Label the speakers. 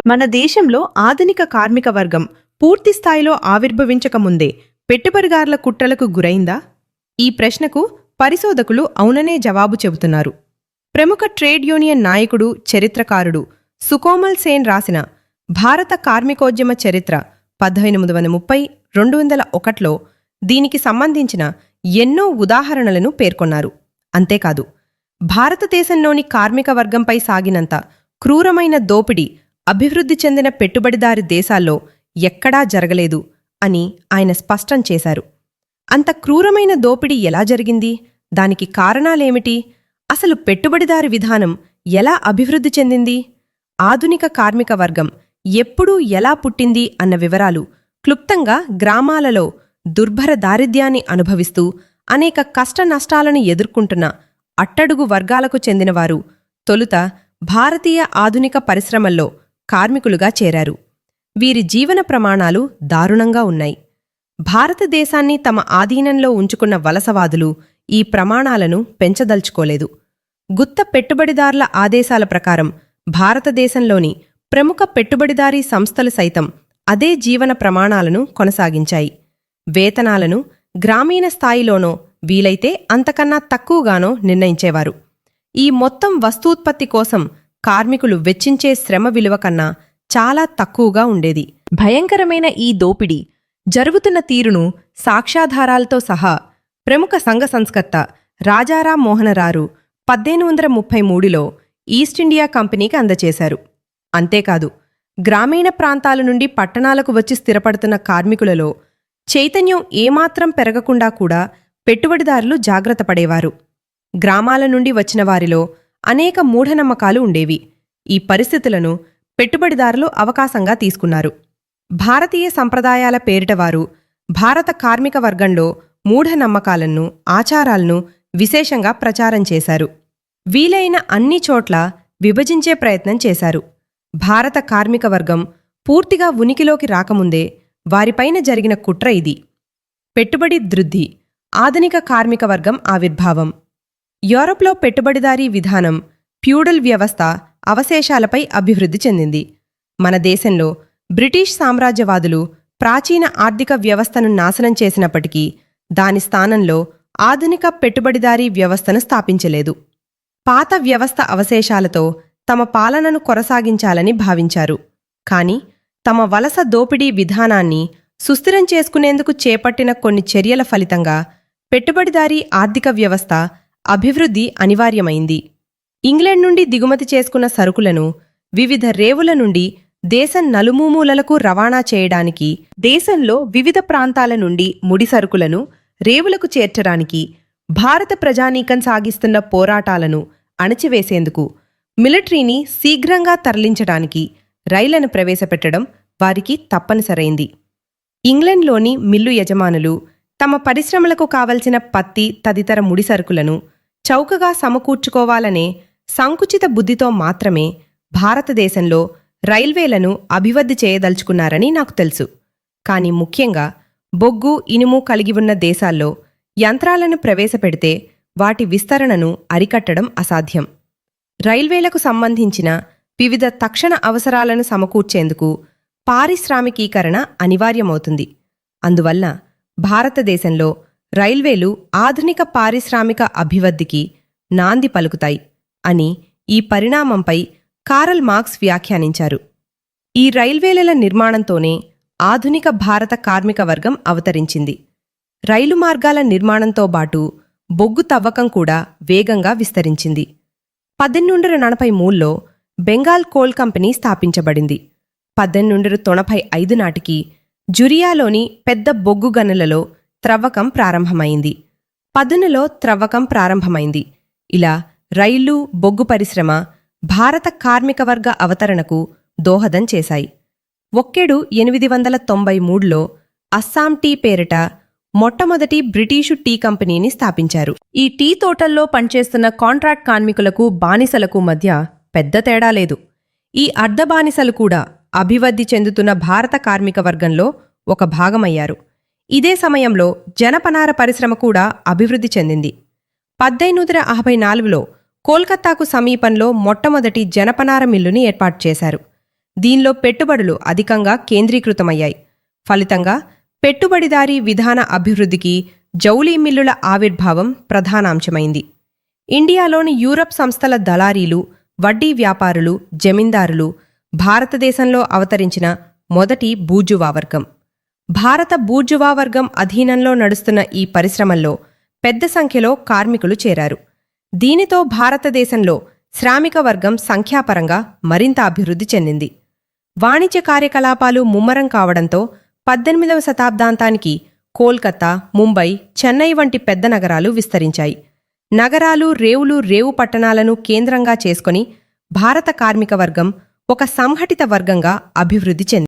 Speaker 1: మన దేశంలో ఆధునిక కార్మిక వర్గం పూర్తి స్థాయిలో ఆవిర్భవించకముందే పెట్టుబడిదారుల కుట్రలకు గురైందా? ఈ ప్రశ్నకు పరిశోధకులు అవుననే జవాబు చెబుతున్నారు. ప్రముఖ ట్రేడ్ యూనియన్ నాయకుడు, చరిత్రకారుడు సుకోమల్ సేన్ రాసిన భారత కార్మికోద్యమ చరిత్ర 1830-2001లో దీనికి సంబంధించిన ఎన్నో ఉదాహరణలను పేర్కొన్నారు. అంతేకాదు, భారతదేశంలోని కార్మిక వర్గంపై సాగినంత క్రూరమైన దోపిడీ అభివృద్ధి చెందిన పెట్టుబడిదారి దేశాల్లో ఎక్కడా జరగలేదు అని ఆయన స్పష్టం చేశారు. అంత క్రూరమైన దోపిడీ ఎలా జరిగింది? దానికి కారణాలేమిటి? అసలు పెట్టుబడిదారి విధానం ఎలా అభివృద్ధి చెందింది? ఆధునిక కార్మిక వర్గం ఎప్పుడు ఎలా పుట్టింది అన్న వివరాలు క్లుప్తంగా గ్రామాలలో దుర్భర దారిద్ర్యాన్ని అనుభవిస్తూ అనేక కష్ట నష్టాలను ఎదుర్కొంటున్న అట్టడుగు వర్గాలకు చెందినవారు తొలుత భారతీయ ఆధునిక పరిశ్రమల్లో కార్మికులుగా చేరారు. వీరి జీవన ప్రమాణాలు దారుణంగా ఉన్నాయి. భారతదేశాన్ని తమ ఆధీనంలో ఉంచుకున్న వలసవాదులు ఈ ప్రమాణాలను పెంచదల్చుకోలేదు. గుత్త పెట్టుబడిదారుల ఆదేశాల ప్రకారం భారతదేశంలోని ప్రముఖ పెట్టుబడిదారీ సంస్థలు సైతం అదే జీవన ప్రమాణాలను కొనసాగించాయి. వేతనాలను గ్రామీణ స్థాయిలోనో వీలైతే అంతకన్నా తక్కువగానో నిర్ణయించేవారు. ఈ మొత్తం వస్తూత్పత్తి కోసం కార్మికులు వెచ్చించే శ్రమ విలువ కన్నా చాలా తక్కువగా ఉండేది. భయంకరమైన ఈ దోపిడీ జరుగుతున్న తీరును సాక్ష్యాధారాలతో సహా ప్రముఖ సంఘ సంస్కర్త రాజారాం మోహనరారు 1833లో ఈస్ట్ ఇండియా కంపెనీకి అందజేశారు. అంతేకాదు, గ్రామీణ ప్రాంతాల నుండి పట్టణాలకు వచ్చి స్థిరపడుతున్న కార్మికులలో చైతన్యం ఏమాత్రం పెరగకుండా కూడా పెట్టుబడిదారులు జాగ్రత్త పడేవారు. గ్రామాల నుండి వచ్చిన వారిలో అనేక మూఢనమ్మకాలు ఉండేవి. ఈ పరిస్థితులను పెట్టుబడిదారులు అవకాశంగా తీసుకున్నారు. భారతీయ సంప్రదాయాల పేరిట వారు భారత కార్మిక వర్గంలో మూఢనమ్మకాలను, ఆచారాలను విశేషంగా ప్రచారం చేశారు. వీలైన అన్ని చోట్ల విభజించే ప్రయత్నం చేశారు. భారత కార్మిక వర్గం పూర్తిగా ఉనికిలోకి రాకముందే వారిపైన జరిగిన కుట్ర ఇది. పెట్టుబడి వృద్ధి, ఆధునిక కార్మిక వర్గం ఆవిర్భావం. యూరప్లో పెట్టుబడిదారీ విధానం, ఫ్యూడల్ వ్యవస్థ అవశేషాలపై అభివృద్ధి చెందింది. మన దేశంలో బ్రిటిష్ సామ్రాజ్యవాదులు ప్రాచీన ఆర్థిక వ్యవస్థను నాశనం చేసినప్పటికీ దాని స్థానంలో ఆధునిక పెట్టుబడిదారీ వ్యవస్థను స్థాపించలేదు. పాత వ్యవస్థ అవశేషాలతో తమ పాలనను కొనసాగించాలని భావించారు. కాని తమ వలస దోపిడీ విధానాన్ని సుస్థిరం చేసుకునేందుకు చేపట్టిన కొన్ని చర్యల ఫలితంగా పెట్టుబడిదారీ ఆర్థిక వ్యవస్థ అభివృద్ధి అనివార్యమైంది. ఇంగ్లాండ్ నుండి దిగుమతి చేసుకున్న సరుకులను వివిధ రేవుల నుండి దేశం నలుమూలలకు రవాణా చేయడానికి, దేశంలో వివిధ ప్రాంతాల నుండి ముడి సరుకులను రేవులకు చేర్చడానికి భారత ప్రజానీకం సాగిస్తున్న పోరాటాలను అణచివేసేందుకు, మిలిటరీని శీఘ్రంగా తరలించడానికి రైళ్లను ప్రవేశపెట్టడం వారికి తప్పనిసరైంది. ఇంగ్లండ్లోని మిల్లు యజమానులు తమ పరిశ్రమలకు కావలసిన పత్తి తదితర ముడిసరుకులను చౌకగా సమకూర్చుకోవాలనే సంకుచిత బుద్ధితో మాత్రమే భారతదేశంలో రైల్వేలను అభివృద్ధి చేయదలుచుకున్నారని నాకు తెలుసు. కానీ ముఖ్యంగా బొగ్గు, ఇనుము కలిగి ఉన్న దేశాల్లో యంత్రాలను ప్రవేశపెడితే వాటి విస్తరణను అరికట్టడం అసాధ్యం. రైల్వేలకు సంబంధించిన వివిధ తక్షణ అవసరాలను సమకూర్చేందుకు పారిశ్రామికీకరణ అనివార్యమవుతుంది. అందువల్ల భారతదేశంలో రైల్వేలు ఆధునిక పారిశ్రామిక అభివృద్ధికి నాంది పలుకుతాయి అని ఈ పరిణామంపై కారల్ మార్క్స్ వ్యాఖ్యానించారు. ఈ రైల్వేల నిర్మాణంతోనే ఆధునిక భారత కార్మిక వర్గం అవతరించింది. రైలు మార్గాల నిర్మాణంతో పాటు బొగ్గు తవ్వకం కూడా వేగంగా విస్తరించింది. 1843లో బెంగాల్ కోల్ కంపెనీ స్థాపించబడింది. 1895 నాటికి జురియాలోని పెద్ద బొగ్గు గనులలో త్రవ్వకం ప్రారంభమైంది. పదునులో త్రవ్వకం ప్రారంభమైంది. ఇలా రైలు, బొగ్గు పరిశ్రమ భారత కార్మిక వర్గ అవతరణకు దోహదం చేశాయి. ఒక్కేడు 1893లో అస్సాం టీ పేరిట మొట్టమొదటి బ్రిటీషు టీ కంపెనీని స్థాపించారు. ఈ టీ తోటల్లో పనిచేస్తున్న కాంట్రాక్ట్ కార్మికులకు, బానిసలకు మధ్య పెద్ద తేడా లేదు. ఈ అర్ధ బానిసలు కూడా అభివృద్ధి చెందుతున్న భారత కార్మిక వర్గంలో ఒక భాగమయ్యారు. ఇదే సమయంలో జనపనార పరిశ్రమ కూడా అభివృద్ధి చెందింది. 1854లో కోల్కతాకు సమీపంలో మొట్టమొదటి జనపనార మిల్లుని ఏర్పాటు చేశారు. దీనిలో పెట్టుబడులు అధికంగా కేంద్రీకృతమయ్యాయి. ఫలితంగా పెట్టుబడిదారీ విధాన అభివృద్ధికి జౌళి మిల్లుల ఆవిర్భావం ప్రధానాంశమైంది. ఇండియాలోని యూరప్ సంస్థల దళారీలు, వడ్డీ వ్యాపారులు, జమీందారులు భారతదేశంలో అవతరించిన మొదటి బూర్జువా వర్గం. భారత బూర్జువా వర్గం అధీనంలో నడుస్తున్న ఈ పరిశ్రమల్లో పెద్ద సంఖ్యలో కార్మికులు చేరారు. దీనితో భారతదేశంలో శ్రామిక వర్గం సంఖ్యాపరంగా మరింత అభివృద్ధి చెందింది. వాణిజ్య కార్యకలాపాలు ముమ్మరం కావడంతో 18వ శతాబ్దాంతానికి కోల్కతా, ముంబై, చెన్నై వంటి పెద్ద నగరాలు విస్తరించాయి. నగరాలు, రేవు పట్టణాలను కేంద్రంగా చేసుకుని భారత కార్మిక వర్గం ఒక సంఘటిత వర్గంగా అభివృద్ధి చెందింది.